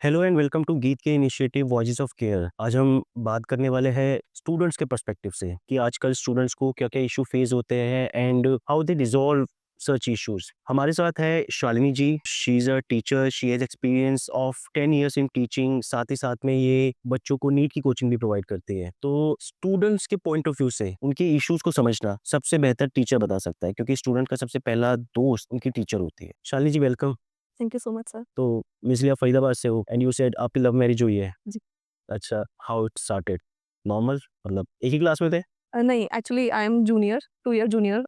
Hello and welcome to गीत के initiative voices of care. आज हम बात करने वाले हैं स्टूडेंट्स के पर्सपेक्टिव से कि आजकल स्टूडेंट्स को क्या-क्या इशू फेस होते हैं and how they resolve such issues. हमारे साथ है Shalini ji. She is a teacher, she has experience of 10 years in teaching. साथ ही साथ में ये बच्चों को नीट की कोचिंग भी प्रोवाइड करती है। तो स्टूडेंट्स के पॉइंट ऑफ व्यू से उनके इश्यूज को समझना सबसे बेहतर टीचर बता सकता है, क्योंकि स्टूडेंट का सबसे पहला दोस्त उनकी टीचर होती है। Shalini ji, welcome. Thank you so much sir. तो बेसिकली आप फरीदाबाद से हो एंड यू सेड आपकी लव मैरिज हुई है। जी। अच्छा, हाउ इट स्टार्टेड? नॉर्मल, मतलब एक ही क्लास में थे? नहीं actually I am junior, 2 year junior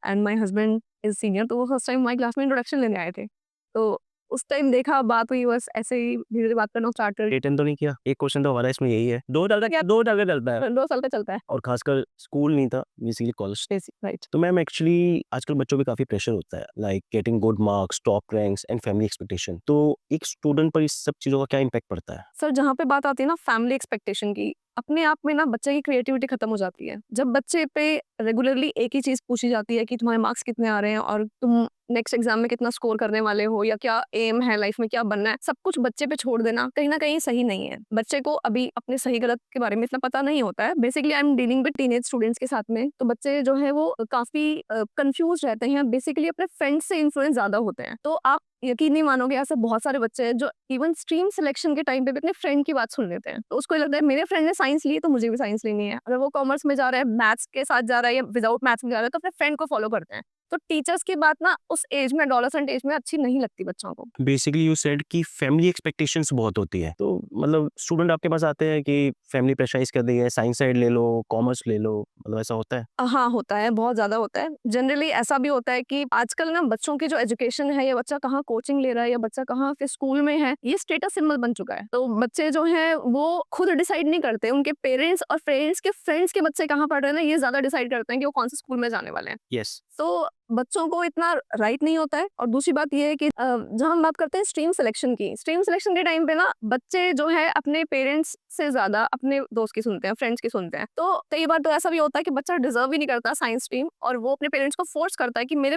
and my husband is senior, तो वो फर्स्ट टाइम हमारी क्लास में इंट्रोडक्शन लेने आए थे। तो उस टाइम देखा, बात हुई, बस ऐसे ही धीरे-धीरे बात करना स्टार्ट कर रिटर्न तो नहीं किया? एक क्वेश्चन तो हमारा इसमें यही है। 2 साल का चलता है 2 साल का चलता है। और खासकर स्कूल नहीं था, बेसिकली कॉलेज। Basic right. तो मैम एक्चुअली आजकल बच्चों पे काफ़ी प्रेशर होता है, like getting good marks, top ranks and family expectation. तो एक स्टूडेंट पर इस सब चीज़ों का क्या इम्पैक्ट पड़ता है? सर जहाँ पे बात आती है ना फैमिली एक्सपेक्टेशन की, अपने आप में ना बच्चे की क्रिएटिविटी खत्म हो जाती है। जब बच्चे पे रेगुलरली एक ही चीज़ पूछी जाती है कि तुम्हारे मार्क्स कितने आ रहे हैं और तुम नेक्स्ट एग्जाम में कितना स्कोर करने वाले हो या क्या एम है लाइफ में, क्या बनना है, सब कुछ बच्चे पे छोड़ देना कहीं न कहीं सही नहीं है। बच्चे को अभी अपने सही गलत के बारे में इतना पता नहीं होता है। Basically I am dealing with teenage students के साथ में, तो बच्चे जो है वो काफ़ी कन्फ्यूज़ रहते हैं, बेसिकली अपने फ्रेंड्स से इन्फ्लुएंस ज़्यादा होते हैं। तो आप यकीन नहीं मानोगे, ऐसे बहुत सारे बच्चे हैं जो इवन स्ट्रीम सिलेक्शन के टाइम पे भी अपने फ्रेंड की बात सुन लेते हैं। तो उसको ये लगता है मेरे फ्रेंड ने साइंस ली है तो मुझे भी साइंस लेनी है। अगर वो कॉमर्स में जा रहा है, मैथ्स के साथ जा रहा है या विदाउट मैथ्स में जा रहा है, तो अपने फ्रेंड को फॉलो करते हैं। तो टीचर्स की बात ना उस एज में, एडोलेसेंट एज में अच्छी नहीं लगती बच्चों को। बेसिकली यू सेड कि फैमिली एक्सपेक्टेशंस बहुत होती है। तो मतलब स्टूडेंट आपके पास आते हैं कि फैमिली प्रेशराइज़ कर रही है, साइंस साइड ले लो, कॉमर्स ले लो, मतलब ऐसा होता है? हाँ, होता है, बहुत ज़्यादा होता है। जनरली ऐसा भी होता है कि आजकल ना बच्चों की जो एजुकेशन है, या बच्चा कहाँ कोचिंग ले रहा है या बच्चा कहाँ किस स्कूल में है, ये स्टेटस सिंबल बन चुका है। तो बच्चे जो हैं वो खुद डिसाइड नहीं करते, उनके पेरेंट्स और फ्रेंड्स के बच्चे कहाँ पढ़ रहे हैं ना, ये ज़्यादा डिसाइड करते हैं कि वो कौन से स्कूल में जाने वाले हैं। यस। तो बच्चों को इतना राइट नहीं होता है। और दूसरी बात ये है कि जहाँ हम बात करते हैं स्ट्रीम सिलेक्शन की, स्ट्रीम सिलेक्शन के टाइम पे ना बच्चे जो है अपने पेरेंट्स से ज़्यादा अपने दोस्त की सुनते हैं, फ्रेंड्स की सुनते हैं। तो कई बार तो ऐसा भी होता है कि बच्चा डिज़र्व ही नहीं करता साइंस स्ट्रीम, और वो अपने पेरेंट्स को फ़ोर्स करता है कि मेरे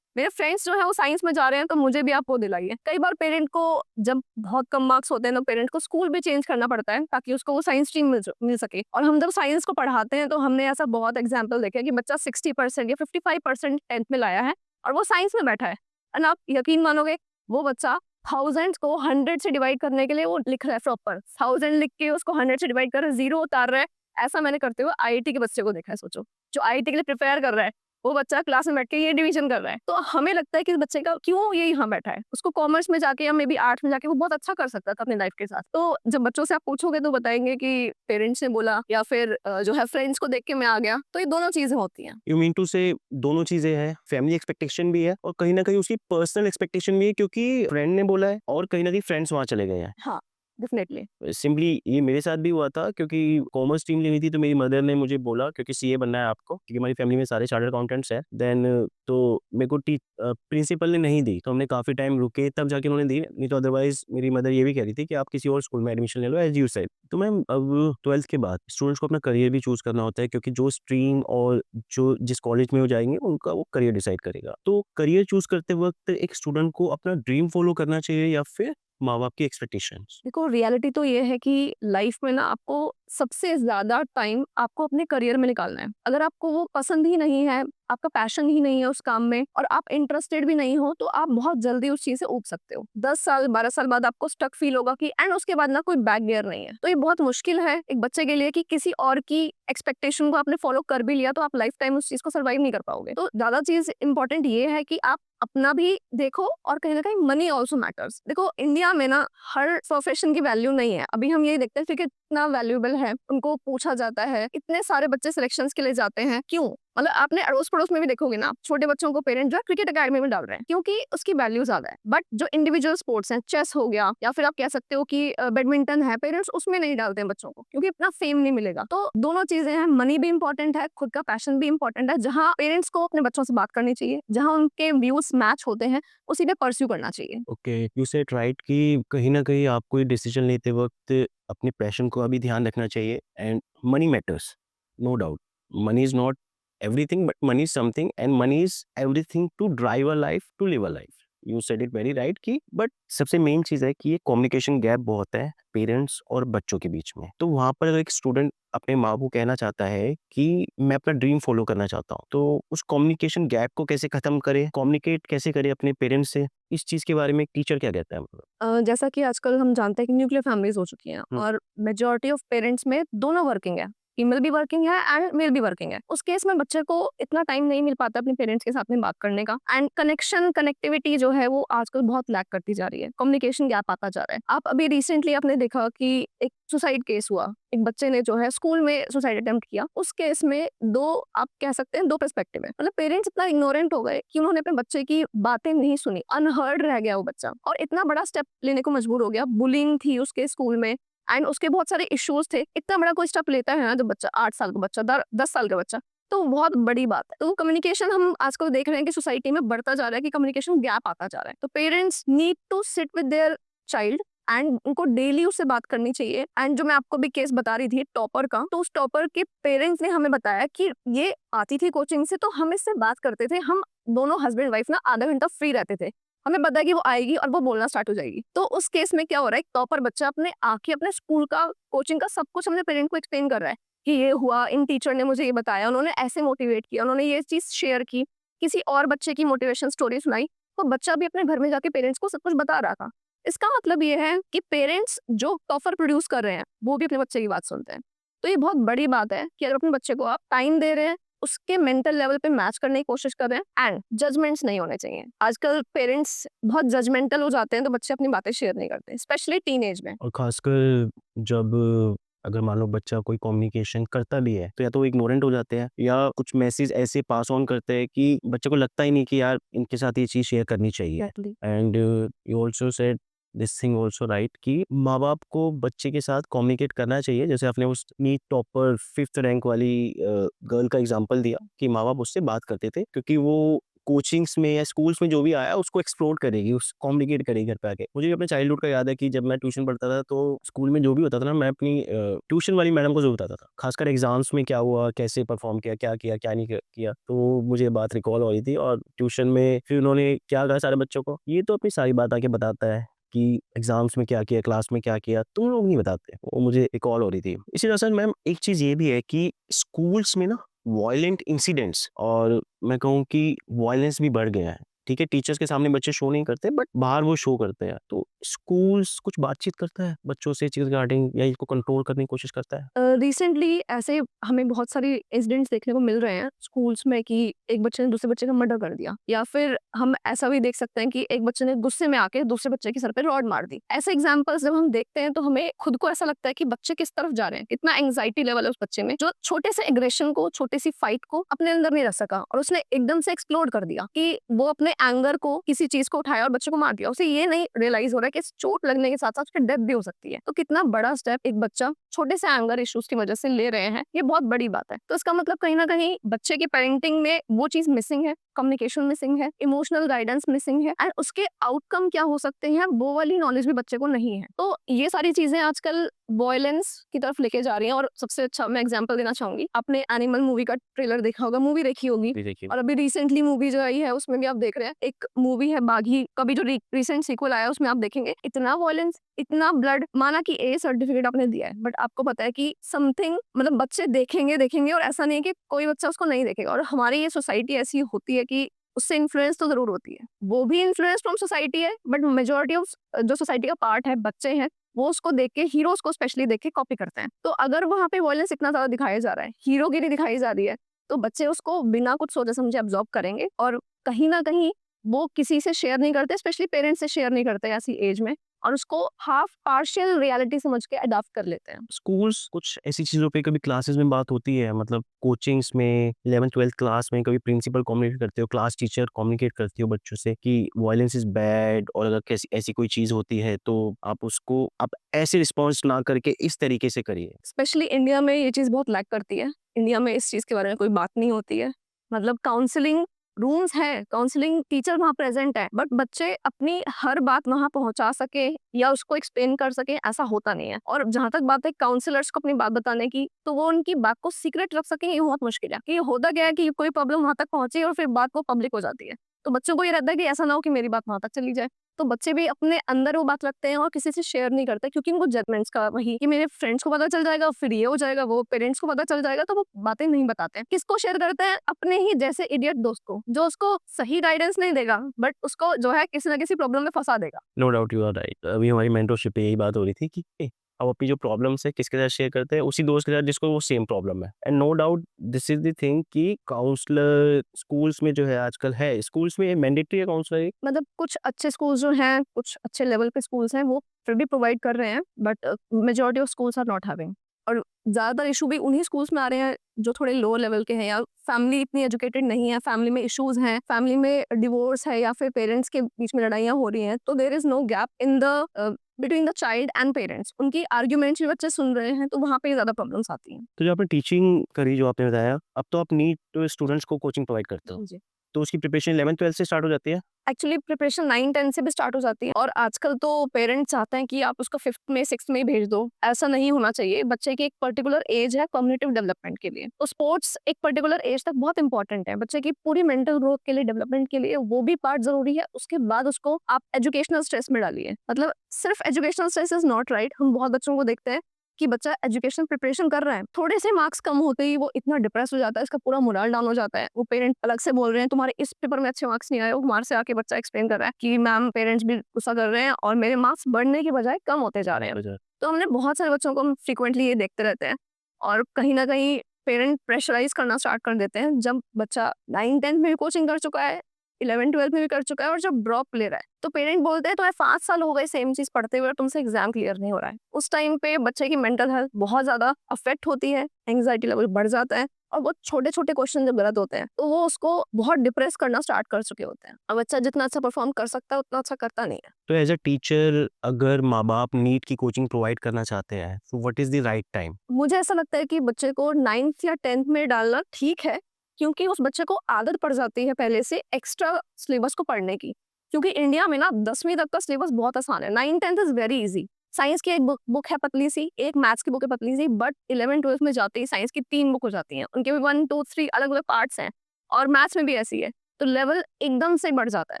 फ्रेंड्स जो है वो साइंस में जा रहे हैं तो मुझे भी आप वो दिलाइए। कई बार पेरेंट को जब बहुत कम मार्क्स होते हैं तो पेरेंट को स्कूल भी चेंज करना पड़ता है ताकि उसको वो साइंस स्ट्रीम मिल सके। और हम जब साइंस को पढ़ाते हैं तो हमने ऐसा बहुत एग्जाम्पल देखे हैं कि बच्चा 60% या 55% 10th में लाया है और वो साइंस में बैठा है। एंड आप यकीन मानोगे, वो बच्चा थाउजेंड्स को 100 से डिवाइड करने के लिए वो लिख रहा है प्रॉपर। 1000 लिख के उसको 100 से डिवाइड कर रहा है, 0 उतार रहा है। ऐसा मैंने करते हुए आईआईटी के बच्चे को देखा है, सोचो। जो आईआईटी के लिए प्रिपेयर कर रहा है, वो बच्चा क्लास में बैठ के ये डिवीजन कर रहा है। तो हमें लगता है कि इस बच्चे का क्यों ये यहाँ बैठा है? उसको कॉमर्स में जाके या मेबी आर्ट्स में जाके वो बहुत अच्छा कर सकता था अपनी लाइफ के साथ। तो जब बच्चों से आप पूछोगे तो बताएँगे कि पेरेंट्स ने बोला, या फिर जो है फ्रेंड्स को देख के मैं आ गया। तो ये दोनों चीज़ें होती हैं। यू मीन टू से दोनों चीज़ें हैं, फैमिली एक्सपेक्टेशन भी है और कहीं न कहीं उसकी पर्सनल एक्सपेक्टेशन भी है, क्योंकि फ्रेंड ने बोला है और कहीं न कहीं फ्रेंड्स वहाँ चले गए हैं। हाँ, डेफिनिटली। सिंपली ये मेरे साथ भी हुआ था, क्योंकि कॉमर्स स्ट्रीम लेनी थी तो मेरी मदर ने मुझे बोला, क्योंकि सीए बनना है आपको, क्योंकि हमारी फैमिली में सारे चार्टर्ड अकाउंटेंट्स हैं। देन तो मेरे को प्रिंसिपल ने नहीं दी, तो हमने काफ़ी टाइम रुके तब जाके उन्होंने दी, नहीं तो अदरवाइज़ मेरी मदर ये भी कह रही थी कि आप किसी और स्कूल में एडमिशन ले लो एज़ यू सेड। तो मैम अब 12th के बाद स्टूडेंट्स को अपना करियर भी चूज़ करना होता है, क्योंकि जो स्ट्रीम और जो जिस कॉलेज में वो जाएँगे उनका वो करियर डिसाइड करेगा। तो करियर चूज़ करते वक़्त एक स्टूडेंट को अपना ड्रीम फ़ॉलो करना चाहिए या फिर माँ-बाप की एक्सपेक्टेशंस? देखो, रियलिटी तो ये है कि लाइफ में ना आपको सबसे ज़्यादा टाइम आपको अपने करियर में निकालना है। अगर आपको वो पसंद ही नहीं है, आपका पैशन ही नहीं है उस काम में और आप इंटरेस्टेड भी नहीं हो, तो आप बहुत जल्दी उस चीज़ से ऊब सकते हो। 10 साल, 12 साल बाद आपको स्टक फील होगा कि एंड उसके बाद ना कोई बैक गियर नहीं है। तो ये बहुत मुश्किल है एक बच्चे के लिए कि किसी और की एक्सपेक्टेशन को आपने फॉलो कर भी लिया तो आप लाइफ टाइम उस चीज़ को सर्वाइव नहीं कर पाओगे। तो ज़्यादा चीज़ इंपॉर्टेंट ये है कि आप अपना भी देखो, और कहीं न कहीं मनी ऑल्सो मैटर्स। देखो, इंडिया में ना हर प्रोफेशन की वैल्यू नहीं है। अभी हम यही देखते हैं क्रिकेट कितना वैल्यूएबल है, उनको पूछा जाता है, इतने सारे बच्चे सिलेक्शंस के लिए जाते हैं, क्यों? मतलब आपने अड़ोस-पड़ोस में भी देखोगे ना, छोटे बच्चों को पेरेंट्स जो है क्रिकेट अकेडमी में डाल रहे हैं, क्योंकि उसकी वैल्यू ज़्यादा है। बट जो इंडिविजुअल स्पोर्ट्स हैं, चेस हो गया या फिर आप कह सकते हो कि बैडमिंटन है, पेरेंट्स उसमें नहीं डालते हैं बच्चों को, क्योंकि इतना फेम नहीं मिलेगा। तो दोनों चीज़ें हैं, मनी भी इम्पोर्टेंट है, खुद का पैशन भी इम्पोर्टेंट है। जहाँ पेरेंट्स को अपने बच्चों से बात करनी चाहिए, जहाँ उनके व्यूज़ मैच होते हैं, उसी पे परस्यू करना चाहिए। ओके, यू सेड राइट कि कहीं न कहीं आपको ये डिसीजन लेते वक़्त अपने पैशन को अभी ध्यान रखना चाहिए and money matters, no doubt. Money is not everything but money is something and money is everything to drive a life, to live a life. You said it very right कि but सबसे main चीज़ है कि ये communication gap बहुत है parents और बच्चों के बीच में। तो वहाँ पर अगर एक स्टूडेंट अपने माँ को कहना चाहता है कि मैं अपना ड्रीम फॉलो करना चाहता हूँ, तो उस कम्युनिकेशन गैप को कैसे खत्म करे, कम्युनिकेट कैसे करे अपने पेरेंट्स से, इस चीज़ के बारे में टीचर क्या कहता है? जैसा कि आजकल हम जानते हैं कि न्यूक्लियर फैमिलीज हो चुकी हैं हुँ। और मेजॉरिटी ऑफ पेरेंट्स में दोनों वर्किंग है, फीमेल भी वर्किंग है एंड मेल भी वर्किंग है। उस केस में बच्चे को इतना टाइम नहीं मिल पाता अपने पेरेंट्स के साथ में बात करने का, एंड कनेक्टिविटी जो है वो आजकल बहुत लैक करती जा रही है, कम्युनिकेशन गैप आता जा रहा है। आप अभी रिसेंटली आपने देखा कि एक सुसाइड केस हुआ, एक बच्चे ने जो है स्कूल में सुसाइड अटेम्प्ट किया। उस केस में दो, आप कह सकते हैं, दो पर्सपेक्टिव है। मतलब पेरेंट्स इतना इग्नोरेंट हो गए कि उन्होंने अपने बच्चे की बातें नहीं सुनी, अनहर्ड रह गया वो बच्चा और इतना बड़ा स्टेप लेने को मजबूर हो गया। बुलिंग थी उसके स्कूल में एंड उसके बहुत सारे इश्यूज थे। इतना बड़ा कोई स्टेप लेता है ना जब बच्चा 8 साल का बच्चा, 10 साल का बच्चा, तो बहुत बड़ी बात है। तो कम्युनिकेशन हम आजकल देख रहे हैं कि सोसाइटी में बढ़ता जा रहा है कि कम्युनिकेशन गैप आता जा रहा है। तो parents need to sit with their child and उनको डेली उससे बात करनी चाहिए। एंड जो मैं आपको भी केस बता रही थी टॉपर का, तो उस टॉपर के पेरेंट्स ने हमें बताया कि ये आती थी कोचिंग से तो हम इससे बात करते थे, हम दोनों हस्बैंड वाइफ ना आधा घंटा फ्री रहते थे, हमें पता है कि वो आएगी और वो बोलना स्टार्ट हो जाएगी। तो उस केस में क्या हो रहा है, एक टॉपर बच्चा अपने आके अपने स्कूल का, कोचिंग का सब कुछ अपने पेरेंट को एक्सप्लेन कर रहा है कि ये हुआ, इन टीचर ने मुझे ये बताया, उन्होंने ऐसे मोटिवेट किया, उन्होंने ये चीज शेयर की, किसी और बच्चे की मोटिवेशन स्टोरी सुनाई। तो बच्चा भी अपने घर में जाके पेरेंट्स को सब कुछ बता रहा था। इसका मतलब ये है कि पेरेंट्स जो टॉपर प्रोड्यूस कर रहे हैं वो भी अपने बच्चे की बात सुनते हैं। तो ये बहुत बड़ी बात है कि अगर अपने बच्चे को आप टाइम दे रहे हैं, उसके मेंटल लेवल पे मैच करने की कोशिश कर रहे हैं, एंड जजमेंट्स नहीं होने चाहिए। आजकल पेरेंट्स बहुत जजमेंटल हो जाते हैं तो बच्चे अपनी बातें शेयर नहीं करते, स्पेशली टीनेज में। और खासकर जब अगर मान लो बच्चा कोई कम्युनिकेशन करता भी है तो या तो वो इग्नोरेंट हो जाते हैं या कुछ मैसेज ऐसे पास ऑन करते हैं कि बच्चे को लगता ही नहीं कि यार इनके साथ ये चीज़ शेयर करनी चाहिए। Exactly. And you also said this thing also right कि माँ बाप को बच्चे के साथ कम्युनिकेट करना चाहिए। जैसे आपने उस नीट टॉपर 5th रैंक वाली गर्ल का एग्जांपल दिया कि माँ बाप उससे बात करते थे क्योंकि वो कोचिंग्स में या स्कूल्स में जो भी आया उसको एक्सप्लोर करेगी, उस कम्युनिकेट करेगी घर पे आके। मुझे भी अपने चाइल्डहुड का याद है कि जब मैं ट्यूशन पढ़ता था तो स्कूल में जो भी होता था ना, मैं अपनी ट्यूशन वाली मैडम को ज़रूर बताता था। खासकर एग्ज़ाम्स में क्या हुआ, कैसे परफ़ॉर्म किया, क्या नहीं किया। तो मुझे ये बात रिकॉल हो रही थी और ट्यूशन में फिर उन्होंने क्या कहा सारे बच्चों को, ये तो अपनी सारी बात आके बताता है कि एग्ज़ाम्स में क्या किया, क्लास में क्या किया, तुम लोग नहीं बताते। वो मुझे रिकॉल हो रही थी। इसी तरह से मैम एक चीज़ ये भी है कि स्कूल्स में ना वायलेंट इंसिडेंट्स और मैं कहूँ कि वायलेंस भी बढ़ गया है। ठीक है, टीचर्स के सामने बच्चे शो नहीं करते बट बाहर वो शो करते हैं। तो स्कूल्स कुछ बातचीत करता है बच्चों से चीज़ रिगार्डिंग या इसको कंट्रोल करने की कोशिश करता है? रिसेंटली ऐसे हमें बहुत सारे इंसिडेंट्स देखने को मिल रहे हैं स्कूल्स में कि एक बच्चे ने दूसरे बच्चे का मर्डर कर दिया, या फिर हम ऐसा भी देख सकते हैं कि एक बच्चे ने गुस्से में आके दूसरे बच्चे के सर पे रॉड मार दी। ऐसे एग्जांपल्स जब हम देखते हैं तो हमें खुद को ऐसा लगता है कि बच्चे किस तरफ जा रहे हैं, कितना एंग्जाइटी लेवल है उस बच्चे में, जो छोटे से एग्रेशन को, छोटी सी फाइट को अपने अंदर नहीं रख सका और उसने एकदम से एक्सप्लोड कर दिया कि वो अपने एंगर को, किसी चीज को उठाया और बच्चे को मार दिया। उसे ये नहीं रियलाइज हो रहा है कि इस चोट लगने के साथ साथ उसकी डेथ भी हो सकती है। तो कितना बड़ा स्टेप एक बच्चा छोटे से एंगर इश्यूज की वजह से ले रहे हैं, ये बहुत बड़ी बात है। तो इसका मतलब कहीं ना कहीं बच्चे के पेरेंटिंग में वो चीज मिसिंग है, कम्युनिकेशन मिसिंग है, इमोशनल गाइडेंस मिसिंग है, एंड उसके आउटकम क्या हो सकते हैं वो वाली नॉलेज भी बच्चे को नहीं है। तो ये सारी चीजें आजकल वॉयलेंस की तरफ लेके जा रही हैं। और सबसे अच्छा मैं एग्जांपल देना चाहूंगी, आपने एनिमल मूवी का ट्रेलर देखा होगा, मूवी देखी होगी, जी, देखिए। और अभी रिसेंटली मूवी जो आई है उसमें भी आप देख रहे हैं, एक मूवी है बाघी का भी जो रिसेंट सीक्वल आया है, उसमें आप देखेंगे इतना वॉयलेंस, इतना ब्लड। माना कि ए सर्टिफिकेट आपने दिया है बट आपको पता है कि समथिंग, मतलब बच्चे देखेंगे देखेंगे और ऐसा नहीं है कि कोई बच्चा उसको नहीं देखेगा। और हमारी ये सोसाइटी ऐसी होती है कि उससे इन्फ्लुएंस तो जरूर होती है, वो भी इन्फ्लुएंस फ्रॉम सोसाइटी है, बट मेजोरिटी ऑफ जो सोसाइटी का पार्ट है, बच्चे हैं, वो उसको देख के, हीरोज को स्पेशली देख के कॉपी करते हैं। तो अगर वहां पे वॉयलेंस इतना ज्यादा दिखाया जा रहा है, हीरोगिरी दिखाई जा रही है, तो बच्चे उसको बिना कुछ सोचे समझे अब्जॉर्ब करेंगे और कहीं ना कहीं वो किसी से शेयर नहीं करते, स्पेशली पेरेंट्स से शेयर नहीं करते ऐसी एज में, और उसको हाफ पार्शियल रियलिटी समझ के अडॉप्ट कर लेते हैं। स्कूल्स कुछ ऐसी चीज़ों पे कभी क्लासेस में बात होती है, मतलब कोचिंग्स में 11th-12th क्लास में कभी प्रिंसिपल कम्युनिकेट करते हो, क्लास टीचर कम्युनिकेट करती हो बच्चों से कि वायलेंस इज बैड, और अगर कैसी ऐसी कोई चीज़ होती है तो आप ऐसे रिस्पॉन्स ना करके इस तरीके से करिए। स्पेशली इंडिया में ये चीज़ बहुत लैक करती है। इंडिया में इस चीज़ के बारे में कोई बात नहीं होती है। मतलब काउंसलिंग रूम्स हैं, काउंसलिंग टीचर वहाँ प्रेज़ेंट है, बट बच्चे अपनी हर बात वहाँ पहुँचा सके या उसको एक्सप्लेन कर सके, ऐसा होता नहीं है। और जहाँ तक बात है काउंसलर्स को अपनी बात बताने की, तो वो उनकी बात को सीक्रेट रख सकें, ये बहुत मुश्किल है। कि होता क्या है कि कोई प्रॉब्लम वहाँ तक पहुँची और फिर बात वो पब्लिक हो जाती है। तो बच्चों को ये रहता है कि ऐसा ना हो कि मेरी बात वहाँ तक चली जाए। तो बच्चे भी अपने अंदर वो बात रखते हैं और किसी से शेयर नहीं करते, क्योंकि उनको जजमेंट्स का वही कि मेरे फ्रेंड्स को पता चल जाएगा, फिर ये हो जाएगा, वो पेरेंट्स को पता चल जाएगा, तो वो बातें नहीं बताते हैं। किसको शेयर करते हैं? अपने ही जैसे इडियट दोस्त को, जो उसको सही गाइडेंस नहीं देगा, बट उसको जो है किसी ना किसी प्रॉब्लम में फंसा देगा। No doubt you are right. अभी हमारी मेंटरशिप पे यही बात हो रही थी कि हम अपनी जो प्रॉब्लम्स है किसके साथ शेयर करते हैं, उसी दोस्त के साथ जिसको वो सेम प्रॉब्लम है। And no doubt this is the thing कि काउंसलर स्कूल्स में जो है आजकल है, स्कूल्स में मैंडेटरी है काउंसलर। मतलब कुछ अच्छे स्कूल्स जो हैं, कुछ अच्छे लेवल पे स्कूल्स हैं, वो फिर भी प्रोवाइड कर रहे हैं, but majority of schools are not having. और ज़्यादातर इशू भी उन्हीं स्कूल्स में आ रहे हैं जो थोड़े लो लेवल के हैं, या फैमिली इतनी एजुकेटेड नहीं है, फैमिली में इश्यूज हैं, फैमिली में डिवोर्स है, या फिर पेरेंट्स के बीच में लड़ाइयाँ हो रही हैं, तो there is no gap in the between the child and parents. उनकी आर्ग्यूमेंट्स भी बच्चे सुन रहे हैं, तो वहाँ पे ज़्यादा प्रॉब्लम्स आती हैं। तो जो आपने टीचिंग करी, जो आपने बताया, अब तो आप नीट स्टूडेंट्स को कोचिंग प्रोवाइड करते हो, जी। तो उसकी प्रिपरेशन 11th-12th से स्टार्ट हो जाती है? एक्चुअली प्रिपरेशन 9-10 से भी स्टार्ट हो जाती है, और आजकल तो पेरेंट्स चाहते हैं कि आप उसको 5th में 6th में ही भेज दो। ऐसा नहीं होना चाहिए। बच्चे की एक पर्टिकुलर एज है कॉग्निटिव डेवलपमेंट के लिए, तो स्पोर्ट्स एक पर्टिकुलर एज तक बहुत इंपॉर्टेंट है बच्चे की पूरी मेंटल ग्रोथ के लिए, डेवलपमेंट के लिए वो भी पार्ट जरूरी है। उसके बाद उसको आप एजुकेशनल स्ट्रेस में डालिए। मतलब सिर्फ educational stress is not right. हम बहुत बच्चों को देखते हैं कि बच्चा एजुकेशन प्रिपरेशन कर रहा है, थोड़े से मार्क्स कम होते ही वो इतना डिप्रेस हो जाता है, इसका पूरा मोरल डाउन हो जाता है। वो पेरेंट अलग से बोल रहे हैं तुम्हारे इस पेपर में अच्छे मार्क्स नहीं आए, वो बाहर से आके बच्चा एक्सप्लेन कर रहा है कि मैम पेरेंट्स भी गुस्सा कर रहे हैं और मेरे मार्क्स बढ़ने के बजाय कम होते जा रहे हैं। अच्छा। तो हमने बहुत सारे बच्चों को हम फ्रीक्वेंटली ये देखते रहते हैं, और कहीं ना कहीं पेरेंट प्रेशराइज करना स्टार्ट कर देते हैं। जब बच्चा 9-10 में भी कोचिंग कर चुका है, 11-12 में भी कर चुका है, और जब ड्रॉप ले रहा है, तो पेरेंट बोलते हैं तुम्हें 5 साल हो गए सेम चीज पढ़ते हुए और तुमसे एग्जाम क्लियर नहीं हो रहा है। उस टाइम पे बच्चे की मेंटल हेल्थ बहुत ज्यादा अफेक्ट होती है, एंग्जाइटी लेवल बढ़ जाता है, और वो छोटे छोटे क्वेश्चन जब गलत होते हैं तो वो उसको बहुत डिप्रेस करना स्टार्ट कर चुके होते हैं। अब बच्चा जितना अच्छा परफॉर्म कर सकता है उतना अच्छा करता नहीं है। तो एज अ टीचर, अगर माँ बाप नीट की कोचिंग प्रोवाइड करना चाहते हैं, तो what is the right time? मुझे ऐसा लगता है कि बच्चे को 9th या 10th में डालना ठीक है, क्योंकि उस बच्चे को आदत पड़ जाती है पहले से एक्स्ट्रा सिलेबस को पढ़ने की। क्योंकि इंडिया में ना 10वीं तक का सिलेबस बहुत आसान है, 9-10 इज वेरी इजी। साइंस की एक बुक है पतली सी, एक मैथ्स की बुक है पतली सी, बट 11-12 में जाते ही साइंस की 3 बुक हो जाती हैं, उनके भी 1-2-3 अलग अलग पार्ट्स हैं, और मैथ्स में भी ऐसी है, तो लेवल एकदम से बढ़ जाता है।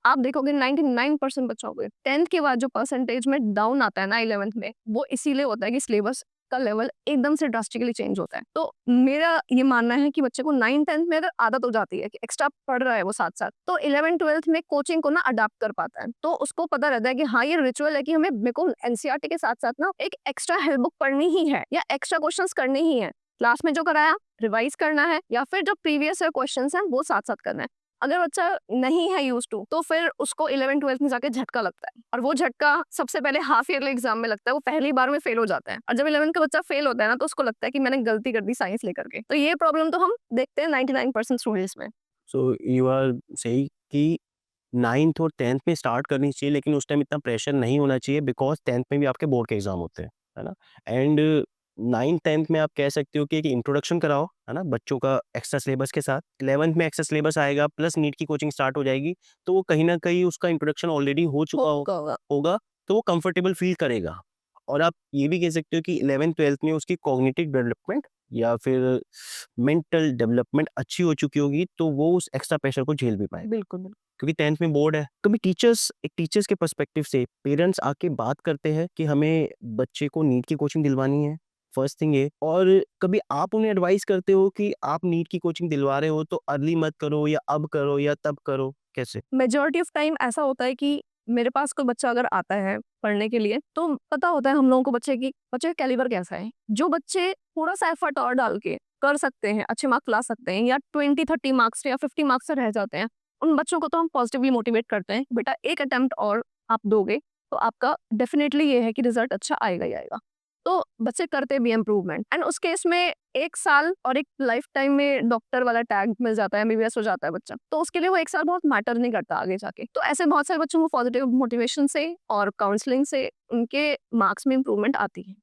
आप देखोगे 99% बच्चों को 10th के बाद जो परसेंटेज में डाउन आता है ना 11th में, वो इसीलिए होता है कि सिलेबस का लेवल एकदम से ड्रास्टिकली चेंज होता है। तो मेरा ये मानना है कि बच्चे को 9-10 में अगर आदत हो जाती है कि एक्स्ट्रा पढ़ रहा है वो साथ-साथ, तो 11-12 में कोचिंग को ना अडॉप्ट कर पाता है। तो उसको पता रहता है कि हाँ, ये रिचुअल है कि हमें मेरे को एनसीईआरटी के साथ-साथ ना एक एक्स्ट्रा हेल्प बुक पढ़नी ही है, या एक्स्ट्रा क्वेश्चंस करने ही हैं। क्लास में जो कराया रिवाइज करना है, या फिर जो प्रीवियस ईयर क्वेश्चंस हैं वो साथ-साथ करना है। अगर बच्चा नहीं है यूज्ड टू, तो फिर उसको 11-12 में जाके झटका लगता है, और वो झटका सबसे पहले हाफ ईयरली एग्जाम में लगता है। वो पहली बार में फेल हो जाता है, और जब 11th का बच्चा फेल होता है ना, तो उसको लगता है कि मैंने गलती कर दी साइंस लेकर के। तो ये प्रॉब्लम तो हम देखते हैं 99% स्टूडेंट्स में। सो यू आर सेइंग कि 9th और 10th में स्टार्ट करनी चाहिए, लेकिन उस टाइम इतना प्रेशर नहीं होना चाहिए, बिकॉज़ 10th में भी आपके बोर्ड के एग्ज़ाम होते हैं, है ना? एंड 9th-10th में आप कह सकते हो कि एक इंट्रोडक्शन कराओ, है ना? बच्चों का एक्स्ट्रा सिलेबस के साथ। 11th में एक्स्ट्रा सिलेबस आएगा, प्लस नीट की कोचिंग स्टार्ट हो जाएगी, तो वो कहीं न कहीं उसका इंट्रोडक्शन ऑलरेडी हो चुका होगा। होगा, तो वो कंफर्टेबल फ़ील करेगा। और आप ये भी कह सकते हो कि 11th-12th में उसकी कॉग्निटिव डेवलपमेंट या फिर मेंटल डेवलपमेंट अच्छी हो चुकी होगी, तो वो उस एक्स्ट्रा प्रेशर को झेल भी पाएगा। बिल्कुल, बिल्कुल। क्योंकि 10th में बोर्ड है। कभी टीचर्स के पर्सपेक्टिव से पेरेंट्स आके बात करते हैं कि हमें बच्चे को नीट की कोचिंग दिलवानी है, फर्स्ट थिंग ये। और कभी आप उन्हें एडवाइस करते हो कि आप नीट की कोचिंग दिलवा रहे हो तो अर्ली मत करो, या अब करो या तब करो, कैसे? मेजॉरिटी ऑफ टाइम ऐसा होता है कि मेरे पास कोई बच्चा अगर आता है पढ़ने के लिए, तो पता होता है हम लोगों को बच्चे का कैलिबर कैसा है। जो बच्चे थोड़ा सा एफर्ट और डाल के कर सकते हैं, अच्छे मार्क्स ला सकते हैं, या 20-30 मार्क्स या 50 मार्क्स से रह जाते हैं, उन बच्चों को तो हम पॉजिटिवली मोटिवेट करते हैं, बेटा एक अटेम्प्ट और आप दोगे तो आपका डेफिनेटली ये है कि रिजल्ट अच्छा आएगा ही आएगा। तो बच्चे करते भी इम्प्रूवमेंट, एंड उस केस में 1 साल और एक लाइफ टाइम में डॉक्टर वाला टैग मिल जाता है, एमबीबीएस हो जाता है बच्चा, तो उसके लिए वो 1 साल बहुत मैटर नहीं करता आगे जाके। तो ऐसे बहुत सारे बच्चों को पॉजिटिव मोटिवेशन से और काउंसलिंग से उनके मार्क्स में इम्प्रूवमेंट आती है।